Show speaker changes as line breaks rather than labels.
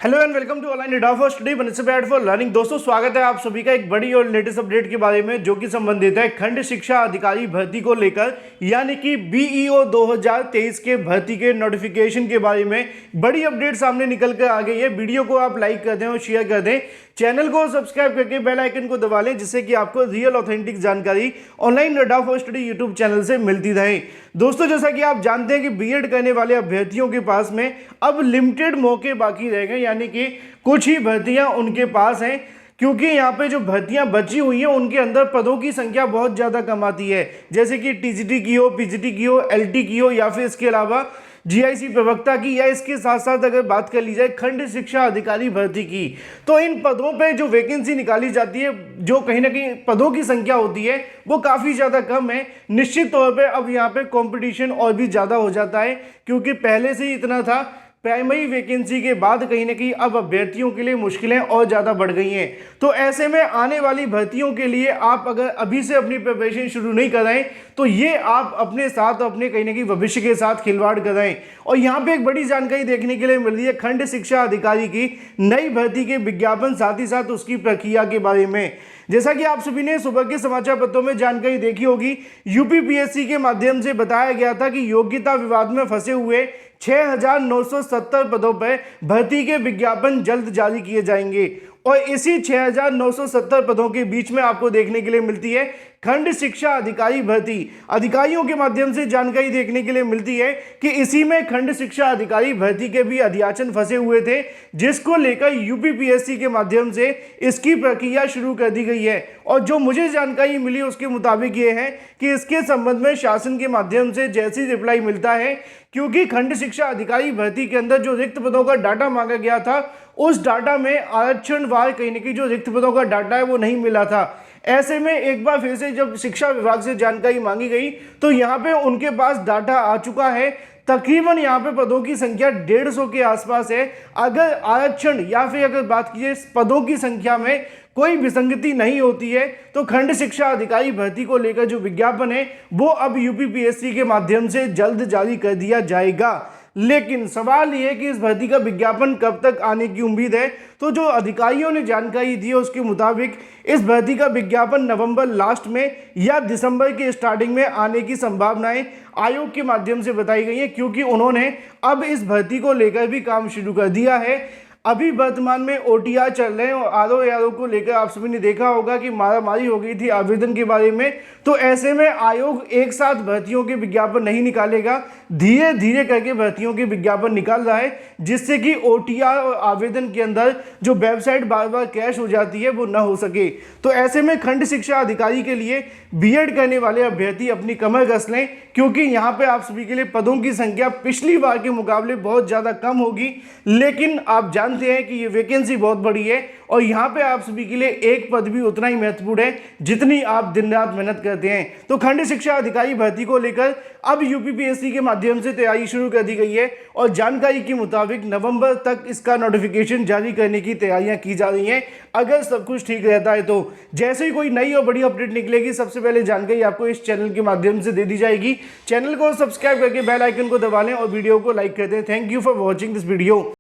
Hello and welcome to online data for study principle for learning. दोस्तों स्वागत है आप सभी का एक बड़ी और लेटेस्ट अपडेट के बारे में जो कि संबंधित है खंड शिक्षा अधिकारी भर्ती को लेकर, यानी कि बीईओ 2023 के भर्ती के नोटिफिकेशन के बारे में बड़ी अपडेट सामने निकल कर आ गई है। वीडियो को आप लाइक कर दें और शेयर कर दें, चैनल को सब्सक्राइब करके बेल आइकन को दबा लें, जिससे कि आपको रियल ऑथेंटिक जानकारी online data for study YouTube channel से मिलती रहे। दोस्तों जैसा कि आप जानते हैं कि बीएड करने वाले अभ्यर्थियों के पास में अब लिमिटेड मौके बाकी रह गए, यानी कि कुछ ही भर्तियां उनके पास हैं, क्योंकि यहाँ पे जो भर्तियां बची हुई हैं उनके अंदर पदों की संख्या बहुत ज़्यादा कम आती है, जैसे कि टीजीटी की हो, पीजीटी की हो, एलटी की हो, या फिर इसके अलावा जीआईसी प्रवक्ता की, या इसके साथ साथ अगर बात कर ली जाए खंड शिक्षा अधिकारी भर्ती की, तो इन पदों पे जो वैकेंसी निकाली जाती है, जो कहीं ना कहीं पदों की संख्या होती है वो काफ़ी ज़्यादा कम है। निश्चित तौर पे अब यहाँ पे कंपटीशन और भी ज़्यादा हो जाता है, क्योंकि पहले से ही इतना था। प्राइमरी वैकेंसी के बाद कहीं ना कहीं अब अभ्यर्थियों के लिए मुश्किलें और ज़्यादा बढ़ गई हैं। तो ऐसे में आने वाली भर्तियों के लिए आप अगर अभी से अपनी प्रिपरेशन शुरू नहीं कराएं तो ये आप अपने साथ, अपने कहीं ना कहीं भविष्य के साथ खिलवाड़ कराएं। और यहाँ पे एक बड़ी जानकारी देखने के लिए मिल रही है खंड शिक्षा अधिकारी की नई भर्ती के विज्ञापन, साथ ही साथ उसकी प्रक्रिया के बारे में। जैसा कि आप सभी ने सुबह के समाचार पत्रों में जानकारी देखी होगी, यूपीपीएससी के माध्यम से बताया गया था कि योग्यता विवाद में फंसे हुए 6,970 पदों पर भर्ती के विज्ञापन जल्द जारी किए जाएंगे। और इसी 6,970 पदों के बीच में आपको देखने के लिए मिलती है खंड शिक्षा अधिकारी भर्ती। अधिकारियों के माध्यम से जानकारी देखने के लिए मिलती है कि इसी में खंड शिक्षा अधिकारी भर्ती के भी अध्याचन फंसे हुए थे, जिसको लेकर यूपीपीएससी के माध्यम से इसकी प्रक्रिया शुरू कर दी गई है। और जो मुझे जानकारी मिली उसके मुताबिक ये है कि इसके संबंध में शासन के माध्यम से जैसी रिप्लाई मिलता है, क्योंकि खंड शिक्षा अधिकारी भर्ती के अंदर जो रिक्त पदों का डाटा मांगा गया था, उस डाटा में आरक्षणवार कहीं ना कहीं जो रिक्त पदों का डाटा है वो नहीं मिला था। ऐसे में एक बार फिर से जब शिक्षा विभाग से जानकारी मांगी गई तो यहाँ पे उनके पास डाटा आ चुका है। तकरीबन यहाँ पे पदों की संख्या 150 के आसपास है। अगर आरक्षण या फिर अगर बात कीजिए पदों की संख्या में कोई विसंगति नहीं होती है तो खंड शिक्षा अधिकारी भर्ती को लेकर जो विज्ञापन है वो अब यूपीपीएससी के माध्यम से जल्द जारी कर दिया जाएगा। लेकिन सवाल ये है कि इस भर्ती का विज्ञापन कब तक आने की उम्मीद है। तो जो अधिकारियों ने जानकारी दी है उसके मुताबिक इस भर्ती का विज्ञापन नवंबर लास्ट में या दिसंबर के स्टार्टिंग में आने की संभावनाएं आयोग के माध्यम से बताई गई है, क्योंकि उन्होंने अब इस भर्ती को लेकर भी काम शुरू कर दिया है। अभी वर्तमान में ओटीआर चल रहे हैं और आरओ को लेकर आप सभी ने देखा होगा कि मारामारी हो गई थी आवेदन के बारे में। तो ऐसे में आयोग एक साथ भर्तियों के विज्ञापन नहीं निकालेगा, धीरे धीरे करके भर्तियों के विज्ञापन निकाल रहा है, जिससे कि ओटीआर और आवेदन के अंदर जो वेबसाइट बार बार क्रैश हो जाती है वो न हो सके। तो ऐसे में खंड शिक्षा अधिकारी के लिए बीएड करने वाले अभ्यर्थी अपनी कमर कस लें, क्योंकि यहाँ पे आप सभी के लिए पदों की संख्या पिछली बार के मुकाबले बहुत ज़्यादा कम होगी। लेकिन आप जानते हैं कि ये वैकेंसी बहुत बड़ी है और यहाँ पे आप सभी के लिए एक पद भी उतना ही महत्वपूर्ण है जितनी आप दिन रात मेहनत करते हैं। तो खंड शिक्षा अधिकारी भर्ती को लेकर अब यूपीपीएससी के माध्यम से तैयारी शुरू कर दी गई है और जानकारी के मुताबिक नवंबर तक इसका नोटिफिकेशन जारी करने की तैयारियां की जा रही हैं, अगर सब कुछ ठीक रहता है तो। जैसे ही कोई नई और बड़ी अपडेट निकलेगी सबसे पहले जानकारी आपको इस चैनल के माध्यम से दे दी जाएगी। चैनल को सब्सक्राइब करके बेल आइकन को दबा लें और वीडियो को लाइक कर दें। Thank you for watching this video.